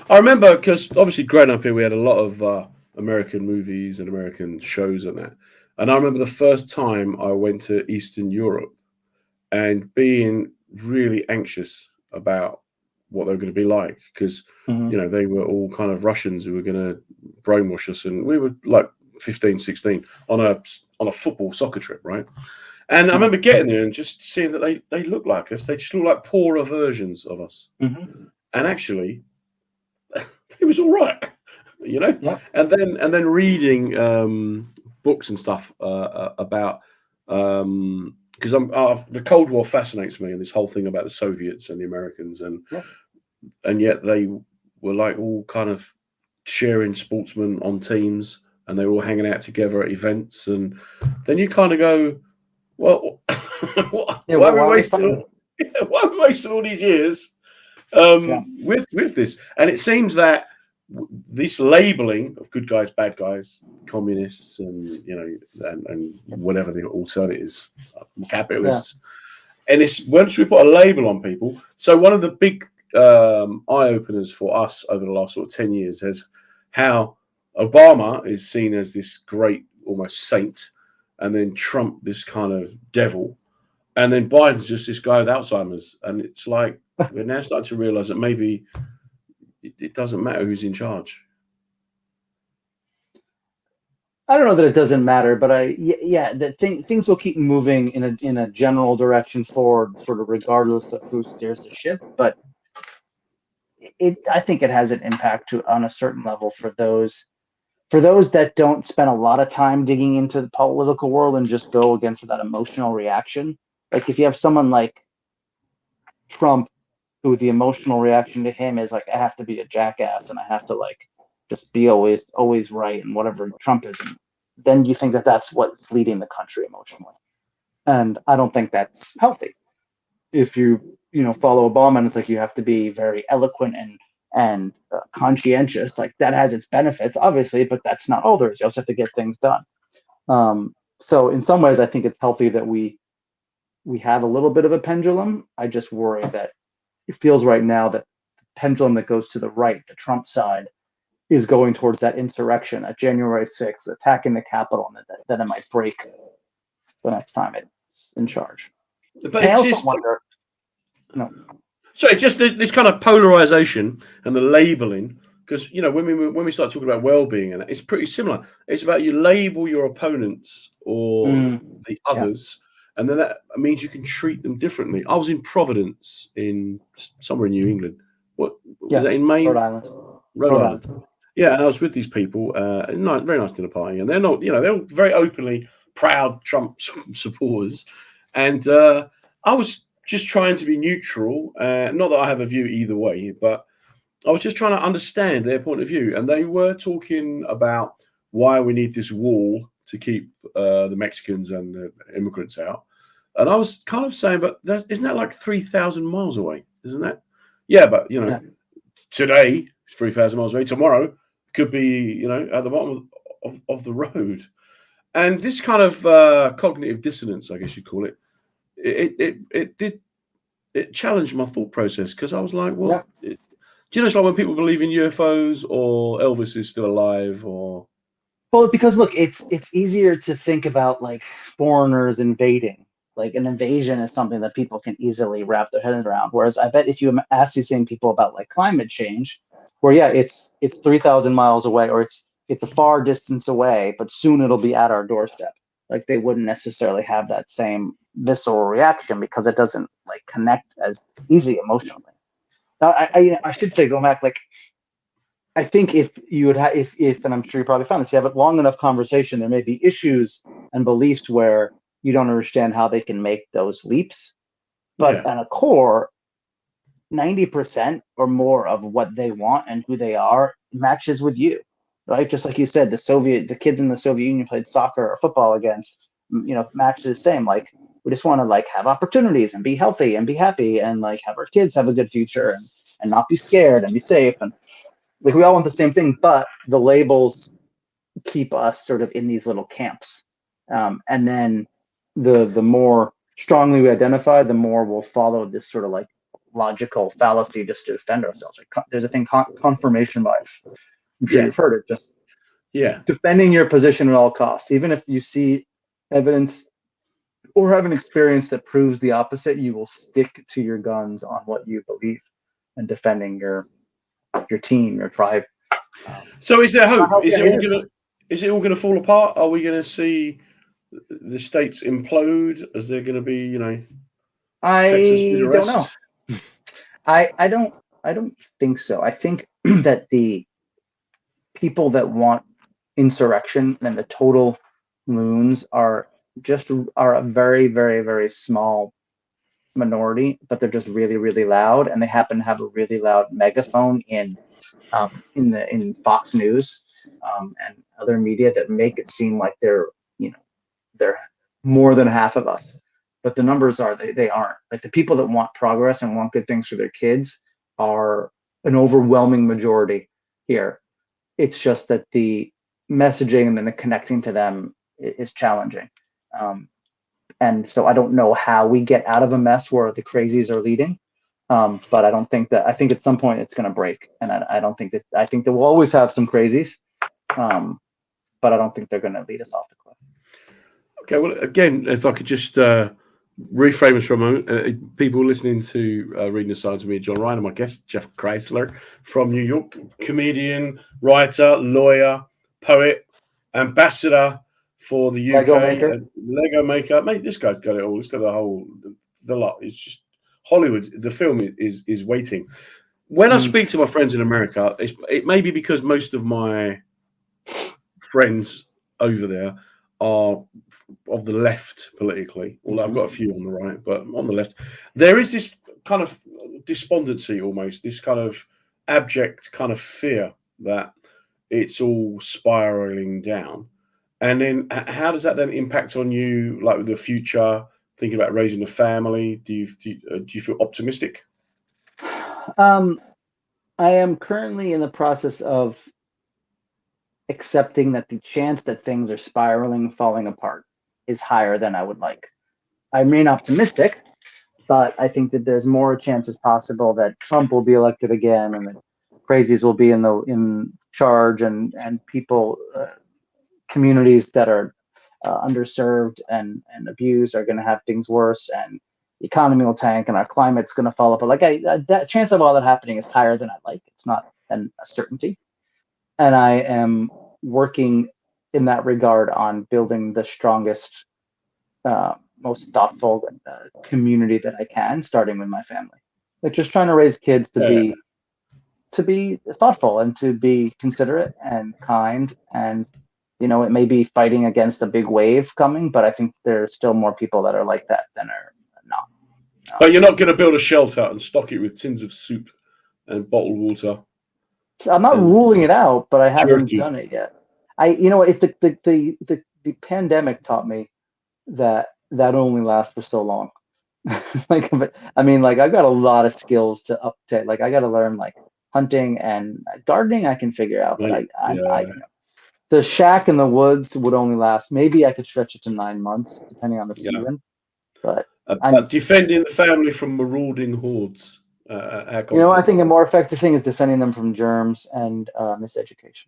I remember, because obviously growing up here, we had a lot of American movies and American shows and that. And I remember the first time I went to Eastern Europe and being really anxious about what they were going to be like, because they were all kind of Russians who were going to brainwash us, and we were like 15, 16 on a football soccer trip, right? And I remember getting there and just seeing that they look like us. They just look like poorer versions of us. And actually, it was all right, Yep. And then reading books and stuff about, because the Cold War fascinates me, and this whole thing about the Soviets and the Americans, and yet they were like all kind of sharing sportsmen on teams, and they were all hanging out together at events, and then you kind of go, well, why are we wasting all these years with this? And it seems that this labeling of good guys, bad guys, communists, and and whatever the alternatives, capitalists, and it's once we put a label on people. So one of the big eye openers for us over the last sort of 10 years is how Obama is seen as this great, almost saint, and then Trump this kind of devil, and then Biden's just this guy with Alzheimer's. And it's like we're now starting to realize that maybe it doesn't matter who's in charge. I don't know that it doesn't matter, but things will keep moving in a general direction forward, sort of regardless of who steers the ship. But I think it has an impact on a certain level for those that don't spend a lot of time digging into the political world and just go again for that emotional reaction. Like if you have someone like Trump, who the emotional reaction to him is like, I have to be a jackass and I have to like just be always right and whatever Trumpism, then you think that that's what's leading the country emotionally. And I don't think that's healthy. If you follow Obama, and it's like you have to be very eloquent and conscientious, like that has its benefits, obviously, but that's not all there is. You also have to get things done. So in some ways, I think it's healthy that we have a little bit of a pendulum. I just worry that it feels right now that the pendulum that goes to the right, the Trump side, is going towards that insurrection at January 6th, attacking the Capitol, and that it might break the next time it's in charge. But I also wonder. No. Sorry, just this kind of polarization and the labeling, because when we start talking about well-being, and it's pretty similar. It's about you label your opponents or the others, and then that means you can treat them differently. I was in Providence, somewhere in New England. What was that, in Maine? Rhode Island. Rhode Island. Yeah, and I was with these people, very nice dinner party, and they're not, they're all very openly proud Trump supporters, and I was just trying to be neutral. Not that I have a view either way, but I was just trying to understand their point of view. And they were talking about why we need this wall to keep the Mexicans and the immigrants out. And I was kind of saying, but isn't that like 3,000 miles away? Isn't that? Yeah, but today it's 3,000 miles away. Tomorrow could be, at the bottom of the road. And this kind of cognitive dissonance, I guess you'd call it, it challenged my thought process, because I was like, Yeah. well, do you know, it's like when people believe in UFOs or Elvis is still alive, or Well, because look, it's easier to think about like foreigners invading. Like an invasion is something that people can easily wrap their head around. Whereas I bet if you ask these same people about like climate change, where yeah, it's 3,000 miles away, or it's a far distance away, but soon it'll be at our doorstep. Like they wouldn't necessarily have that same visceral reaction because it doesn't like connect as easy emotionally. Now, I should say, go back, like I think if you would have, if, and I'm sure you probably found this, you have a long enough conversation, there may be issues and beliefs where you don't understand how they can make those leaps. But yeah, at a core, 90% or more of what they want and who they are matches with you, right? Just like you said, the kids in the Soviet Union played soccer or football against, matches the same. Like we just want to like have opportunities and be healthy and be happy and like have our kids have a good future and not be scared and be safe. And like we all want the same thing, but the labels keep us sort of in these little camps. And then the more strongly we identify, the more we'll follow this sort of like logical fallacy just to defend ourselves. Like, there's a thing, confirmation bias. I'm sure yeah, you've heard it. Just yeah. defending your position at all costs, even if you see evidence or have an experience that proves the opposite, you will stick to your guns on what you believe and defending your team, your tribe. So is there It's not hope? healthy ideas. Is it all gonna fall apart? Are we gonna see the states implode? Is there gonna be, Texas with the I don't rest? know. I don't think so. I think that the people that want insurrection and the total loons are a very, very, very small minority, but they're just really, really loud, and they happen to have a really loud megaphone in Fox News and other media that make it seem like they're more than half of us. But the numbers are they aren't. Like the people that want progress and want good things for their kids are an overwhelming majority here. It's just that the messaging and then the connecting to them is challenging. Um, and so I don't know how we get out of a mess where the crazies are leading. But I think at some point it's going to break. And I don't think that, I think that we'll always have some crazies. But I don't think they're going to lead us off the cliff. Okay, well, again, if I could just reframe us for a moment. People listening to Reading the Signs with me, John Ryan, and my guest, Jeff Kreisler from New York, comedian, writer, lawyer, poet, ambassador for the Lego UK, maker. Lego maker. Mate, this guy's got it all. He's got the lot. It's just Hollywood. The film is waiting. When I Mm. speak to my friends in America, it may be because most of my friends over there are of the left politically, although I've got a few on the right, but on the left, there is this kind of despondency almost, this kind of abject kind of fear that it's all spiraling down. And then how does that then impact on you, like with the future, thinking about raising a family? Do you feel optimistic? Um, I am currently in the process of accepting that the chance that things are spiraling, falling apart is higher than I would like. I remain optimistic, but I think that there's more chances possible that Trump will be elected again and that crazies will be in charge and people, communities that are underserved and abused are going to have things worse, and the economy will tank and our climate's going to fall apart. Like that chance of all that happening is higher than I'd like. It's not a certainty, and I am working in that regard on building the strongest, most thoughtful community that I can, starting with my family. Like just trying to raise kids Yeah. to be thoughtful and to be considerate and kind. And it may be fighting against a big wave coming, but I think there's still more people that are like that than are not. But you're not going to build a shelter and stock it with tins of soup and bottled water So I'm not and ruling it out, but I haven't jerky. done it yet. If the pandemic taught me that only lasts for so long. Like, but I mean, like I've got a lot of skills to update. Like I got to learn like hunting and gardening I can figure out, but Right. I the shack in the woods would only last. Maybe I could stretch it to 9 months, depending on the Yeah. season. But I'm, Defending the family from marauding hordes. How I confident think are a you? more effective thing is defending them from germs and miseducation.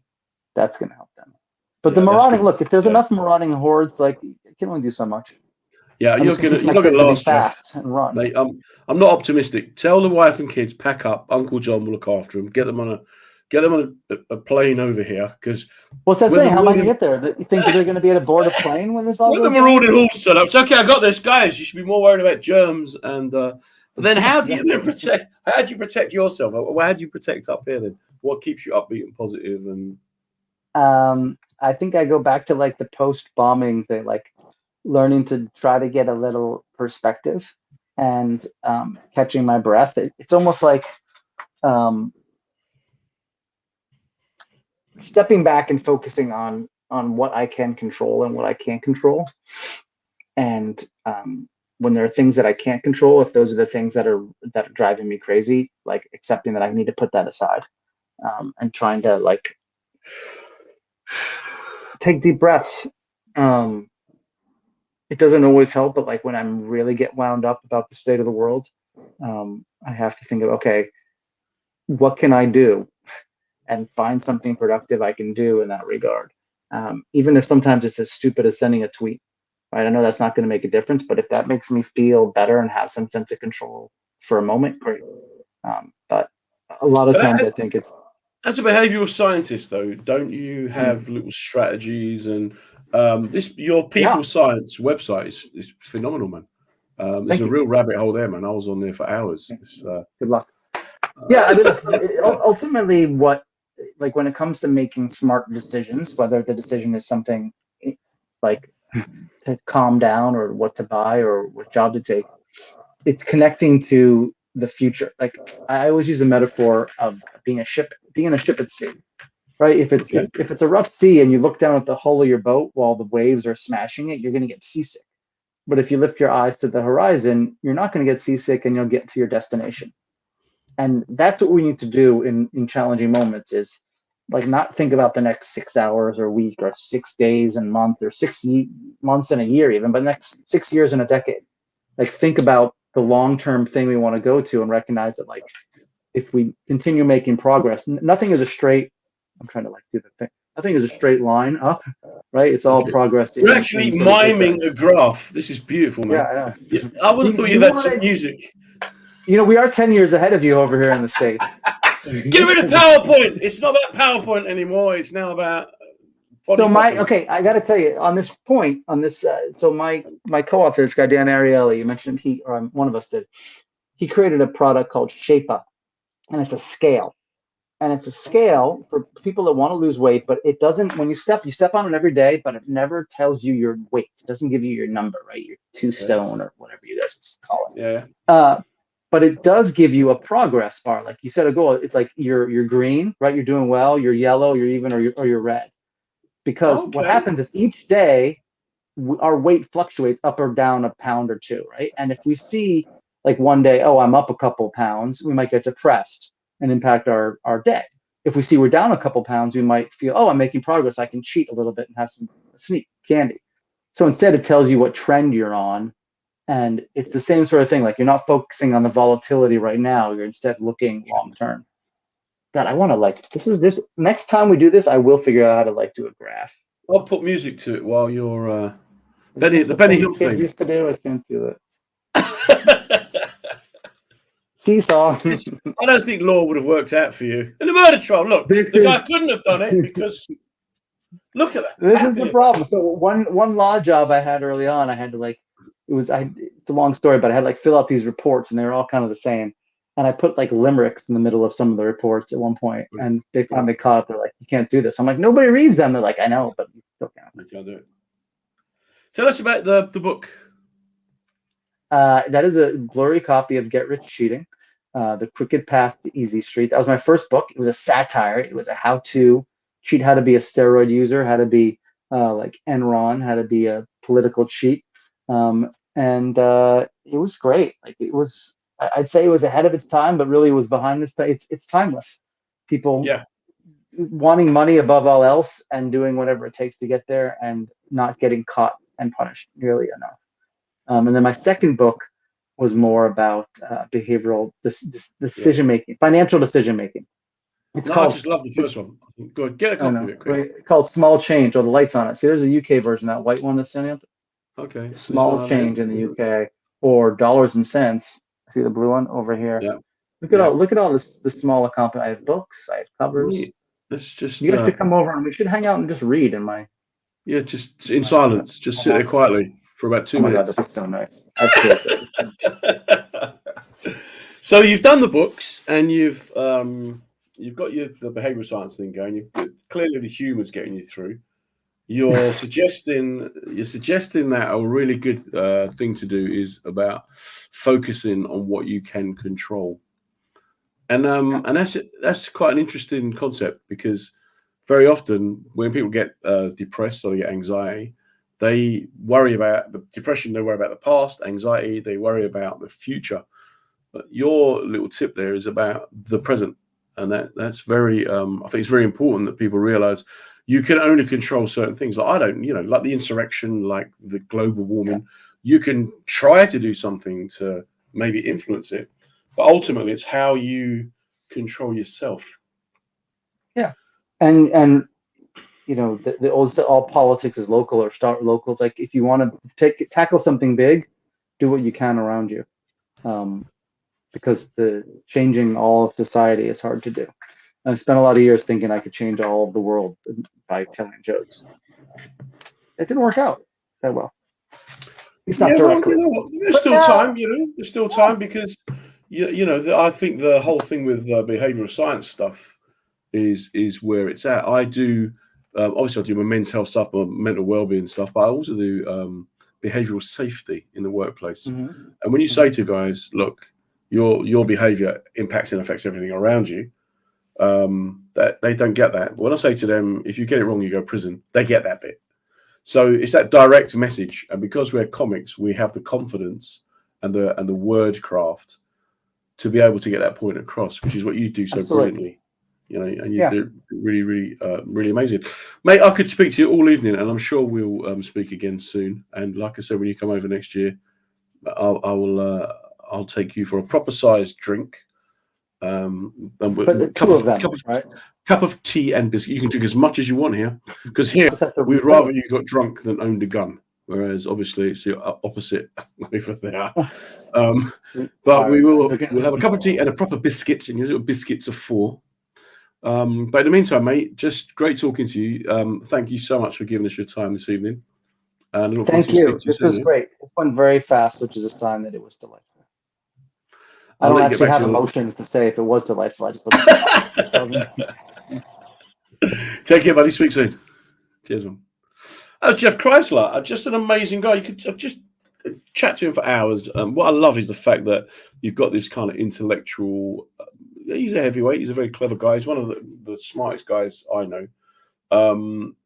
That's going to help them. But the Yeah, that's marauding, good. look, if there's Yeah, enough marauding hordes, like you can only do so much. yeah. I'm just going to teach You're my not gonna kids to be last, Jeff. fast and run. Mate, I'm not optimistic. Tell the wife and kids pack up. Uncle John will look after them. Get them on a plane over here because What's that when the saying? How am I going to marauding get there? You think they're going to be able to board a plane when this all when the goes down? marauding hordes turn up, it's okay. I got this, guys. You should be more worried about germs and. But then, how do you then protect? How do you protect yourself? How do you protect up here then? What keeps you upbeat and positive? And I think I go back to like the post-bombing thing, like learning to try to get a little perspective and catching my breath. It's almost like stepping back and focusing on what I can control and what I can't control. And when there are things that I can't control, if those are the things that are driving me crazy, like accepting that I need to put that aside and trying to like take deep breaths. It doesn't always help, but like when I'm really get wound up about the state of the world, I have to think of, okay, what can I do, and find something productive I can do in that regard. Even if sometimes it's as stupid as sending a tweet, right? I know that's not going to make a difference, but if that makes me feel better and have some sense of control for a moment, great. But a lot of but times I think it's, as a behavioural scientist, though, don't you mm, have little strategies and this your yeah, people science website is phenomenal, man. There's thank a you. real rabbit hole there, man. I was on there for hours. Good luck. Yeah, I mean, look, ultimately, like when it comes to making smart decisions, whether the decision is something like to calm down or what to buy or what job to take, it's connecting to the future. Like I always use the metaphor of being in a ship at sea, right? Okay. If it's a rough sea and you look down at the hull of your boat while the waves are smashing it, you're going to get seasick. But if you lift your eyes to the horizon, you're not going to get seasick and you'll get to your destination. And that's what we need to do in challenging moments is like not think about the next 6 hours or week or 6 days and month or months in a year even, but next 6 years in a decade. Like think about the long-term thing we want to go to and recognize that like if we continue making progress, nothing is a straight, I'm trying to like do the thing. Nothing is a straight line up, right? It's all Okay. progress You're in actually sort of miming zigzags. a graph. This is beautiful, Yeah, man. I know. Yeah, I would have thought you'd had some music. We are 10 years ahead of you over here in the States. Get rid of PowerPoint. It's not about PowerPoint anymore. It's now about body So hopping. okay, I got to tell you on this point, on this, so my co-author, this guy Dan Ariely, you mentioned or one of us did. He created a product called Shape Up, and it's a scale, for people that want to lose weight, but it doesn't. When you step on it every day, but it never tells you your weight. It doesn't give you your number, right? Your two Okay. stone or whatever you guys call it. Yeah. But it does give you a progress bar, like you set a goal. It's like you're green, right? You're doing well. You're yellow. You're even, or you're red. Because what Okay. happens is each day our weight fluctuates up or down a pound or two, right? And if we see like one day, oh, I'm up a couple pounds, we might get depressed and impact our day. If we see we're down a couple pounds, we might feel, oh, I'm making progress. I can cheat a little bit and have some sneak candy. So instead, it tells you what trend you're on. And it's the same sort of thing. Like you're not focusing on the volatility right now. You're instead looking long term. God, I want to like this. Next time we do this, I will figure out how to like do a graph. I'll put music to it while you're That's the the Benny thing Hill kids theme. used to do. I can't do it. Seesaw. I don't think law would have worked out for you. In the murder trial, look, This the guy is couldn't have done it because look at that. this How is could the he have done problem. So one law job I had early on, I had to like it's a long story, but I had like fill out these reports and they were all kind of the same. And I put like limericks in the middle of some of the reports at one point, it? and they finally caught up. They're like, "You can't do this." I'm like, "Nobody reads them." They're like, "I know, but you still can't." You can't do it. Tell us about the book. That is a blurry copy of Get Rich Cheating, The Crooked Path to Easy Street. That was my first book. It was a satire. It was a how-to cheat, how to be a steroid user, how to be like Enron, how to be a political cheat. And it was great. Like it was, I'd say it was ahead of its time, but really it was behind this. It's timeless. People Yeah. wanting money above all else and doing whatever it takes to get there and not getting caught and punished nearly enough. And then my second book was more about behavioral decision making, financial decision making. It's I called, just love the first one. I think, go ahead, get a I don't copy of know, it quick. called Small Change, or the lights on it. See, there's a UK version, that white one that's standing up. Okay. This one Small over here. Change in the UK, or Dollars and Cents. See the blue one over here? Yeah. Look at all this, the small accompaniment. I have books, I have covers. Let's just You guys should come over and we should hang out and just read in my. just in silence. Just sit there quietly for about 2 Oh my God, minutes. that'd be so nice. I have kids. So you've done the books and you've got the behavioural science thing going. You've clearly the humour's getting you through. You're suggesting that a really good thing to do is about focusing on what you can control, and that's quite an interesting concept, because very often when people get depressed or they get anxiety, they worry about the depression, they worry about the past, anxiety, they worry about the future. But your little tip there is about the present, and that's very I think it's very important that people realize you can only control certain things. Like, I don't, like the insurrection, like the global warming, you can try to do something to maybe influence it, but ultimately it's how you control yourself. Yeah, and the all politics is local, or start local. It's like, if you want to tackle something big, do what you can around you, because the changing all of society is hard to do. I spent a lot of years thinking I could change all of the world by telling jokes. It didn't work out that well. It's not directly. Well, there's still time. There's still time, because I think the whole thing with behavioural science stuff is where it's at. I do obviously I do my men's health stuff, my mental well-being stuff, but I also do behavioural safety in the workplace. Mm-hmm. And when you say to guys, look, your behaviour impacts and affects everything around you, that they don't get that. But when I say to them, if you get it wrong, you go to prison, they get that bit. So it's that direct message, and because we're comics, we have the confidence and the word craft to be able to get that point across, which is what you do so Absolutely. brilliantly. And you do really, really, really amazing, mate. I could speak to you all evening, and I'm sure we'll speak again soon. And like I said, when you come over next year, I'll take you for a proper sized drink. But two of them, right? Cup of tea and biscuit. You can drink as much as you want here, because here we'd rather you got drunk than owned a gun. Whereas obviously it's the opposite over there. But we'll have a cup of tea and a proper biscuit, and your little biscuits of 4. But in the meantime, mate, just great talking to you. Thank you so much for giving us your time this evening. And thank you. This was great. This went very fast, which is a sign that it was delightful. I don't actually have emotions to say if it was delightful. I just Take care, buddy. Speak soon. Cheers, man. Oh, Jeff Kreisler, just an amazing guy. You could just chat to him for hours. What I love is the fact that you've got this kind of intellectual. He's a heavyweight. He's a very clever guy. He's one of the smartest guys I know,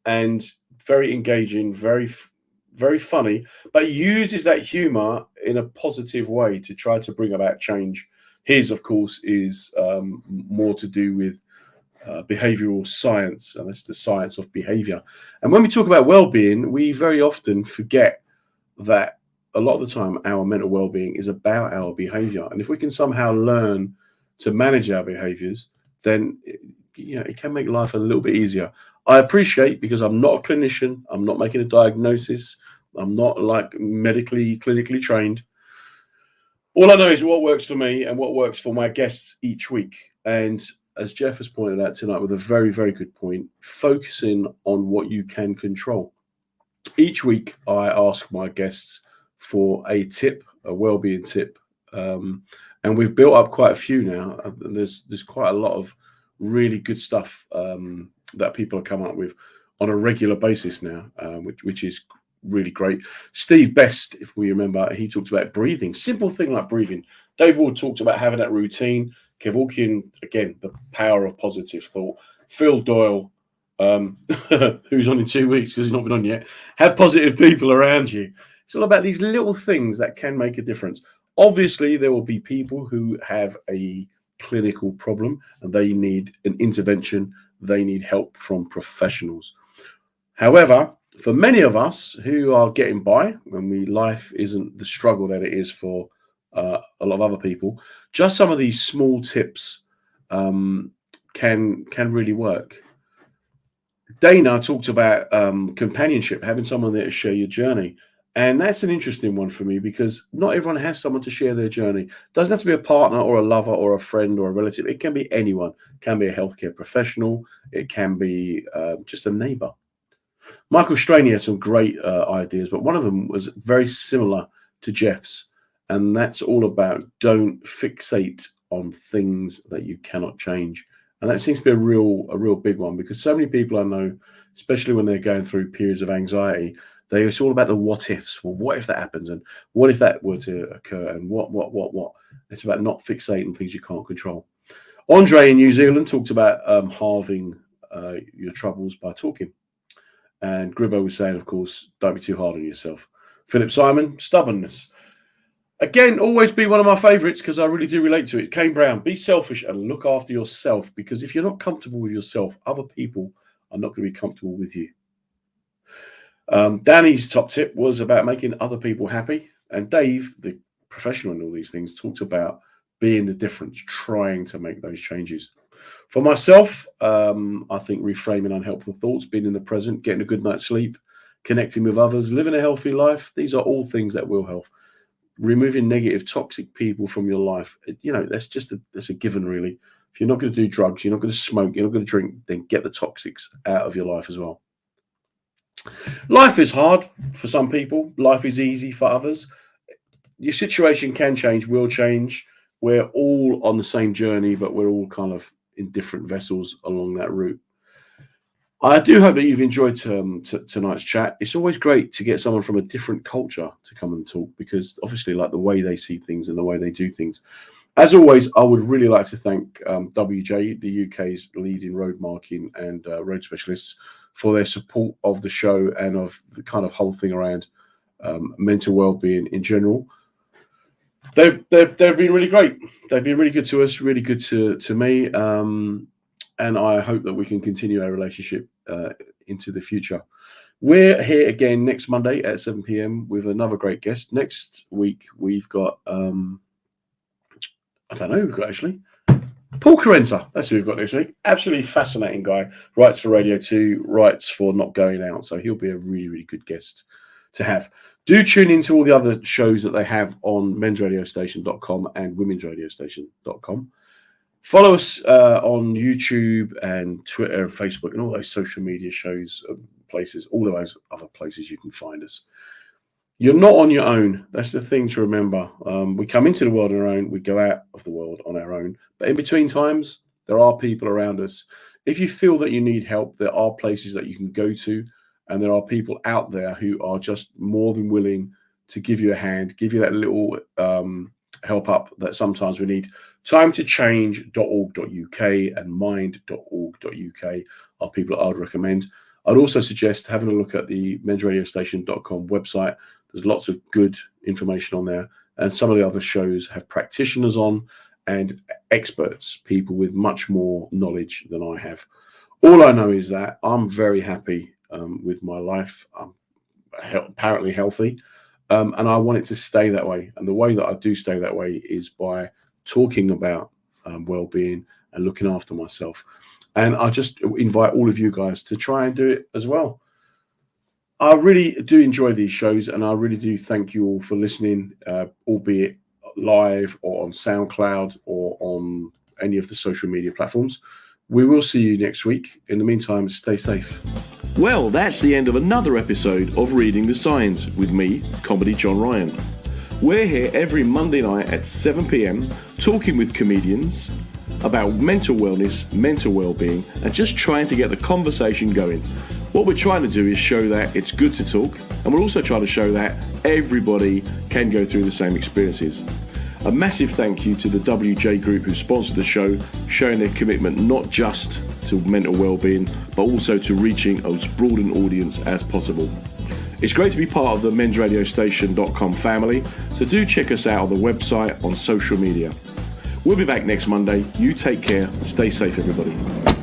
and very engaging, very funny, but he uses that humor in a positive way to try to bring about change. His, of course, is more to do with behavioral science, and that's the science of behavior. And when we talk about well-being, we very often forget that a lot of the time our mental well-being is about our behavior. And if we can somehow learn to manage our behaviors, then it can make life a little bit easier. I appreciate, because I'm not a clinician, I'm not making a diagnosis, I'm not like clinically trained. All I know is what works for me and what works for my guests each week. And as Jeff has pointed out tonight with a very, very good point, focusing on what you can control. Each week I ask my guests for a tip, a well-being tip. And we've built up quite a few now. And there's quite a lot of really good stuff that people are coming up with on a regular basis now, which is really great. Steve Best, if we remember, he talked about breathing, simple thing like breathing. Dave Ward talked about having that routine. Kev Hawking, again, the power of positive thought. Phil Doyle, who's on in 2 weeks because he's not been on yet, have positive people around you. It's all about these little things that can make a difference. Obviously, there will be people who have a clinical problem and they need an intervention. They need help from professionals. However, for many of us who are getting by, when life isn't the struggle that it is for a lot of other people, just some of these small tips can really work. Dana talked about companionship, having someone there to share your journey. And that's an interesting one for me because not everyone has someone to share their journey. It doesn't have to be a partner or a lover or a friend or a relative. It can be anyone. It can be a healthcare professional. It can be just a neighbor. Michael Straney had some great ideas, but one of them was very similar to Jeff's. And that's all about don't fixate on things that you cannot change. And that seems to be a real big one because so many people I know, especially when they're going through periods of anxiety, it's all about the what ifs. Well, what if that happens? And what if that were to occur? And what? It's about not fixating things you can't control. Andre in New Zealand talked about halving your troubles by talking. And Gribbo was saying, of course, don't be too hard on yourself. Philip Simon, stubbornness. Again, always be one of my favourites because I really do relate to it. Kane Brown, be selfish and look after yourself because if you're not comfortable with yourself, other people are not going to be comfortable with you. Danny's top tip was about making other people happy. And Dave, the professional in all these things, talked about being the difference, trying to make those changes. For myself, I think reframing unhelpful thoughts, being in the present, getting a good night's sleep, connecting with others, living a healthy life. These are all things that will help. Removing negative, toxic people from your life. That's a given, really. If you're not going to do drugs, you're not going to smoke, you're not going to drink, then get the toxics out of your life as well. Life is hard for some people. Life is easy for others. Your situation can change, will change. We're all on the same journey, but we're all kind of in different vessels along that route. I do hope that you've enjoyed tonight's chat. It's always great to get someone from a different culture to come and talk because obviously like the way they see things and the way they do things. As always, I would really like to thank WJ, the UK's leading road marking and road specialists, for their support of the show and of the kind of whole thing around mental well-being in general. They've been really great. They've been really good to us, really good to me. And I hope that we can continue our relationship into the future. We're here again next Monday at 7 p.m. with another great guest. Next week, we've got, actually. Paul Carenza, that's who we've got next week. Absolutely fascinating guy. Writes for Radio 2, writes for Not Going Out. So he'll be a really, really good guest to have. Do tune into all the other shows that they have on mensradiostation.com and womensradiostation.com. Follow us on YouTube and Twitter and Facebook and all those social media shows, places, all of those other places you can find us. You're not on your own. That's the thing to remember. We come into the world on our own. We go out of the world on our own. But in between times, there are people around us. If you feel that you need help, there are places that you can go to. And there are people out there who are just more than willing to give you a hand, give you that little help up that sometimes we need. timetochange.org.uk and mind.org.uk are people that I'd recommend. I'd also suggest having a look at the mensradiostation.com website. There's lots of good information on there. And some of the other shows have practitioners on and experts, people with much more knowledge than I have. All I know is that I'm very happy with my life. I'm apparently healthy. And I want it to stay that way. And the way that I do stay that way is by talking about well-being and looking after myself. And I just invite all of you guys to try and do it as well. I really do enjoy these shows, and I really do thank you all for listening, albeit live or on SoundCloud or on any of the social media platforms. We will see you next week. In the meantime, stay safe. Well, that's the end of another episode of Reading the Signs with me, Comedy John Ryan. We're here every Monday night at 7 p.m. talking with comedians about mental wellness, mental well-being, and just trying to get the conversation going. What we're trying to do is show that it's good to talk, and we're also trying to show that everybody can go through the same experiences. A massive thank you to the WJ Group who sponsored the show, showing their commitment not just to mental well-being, but also to reaching as broad an audience as possible. It's great to be part of the mensradiostation.com family, so do check us out on the website, on social media. We'll be back next Monday. You take care. Stay safe, everybody.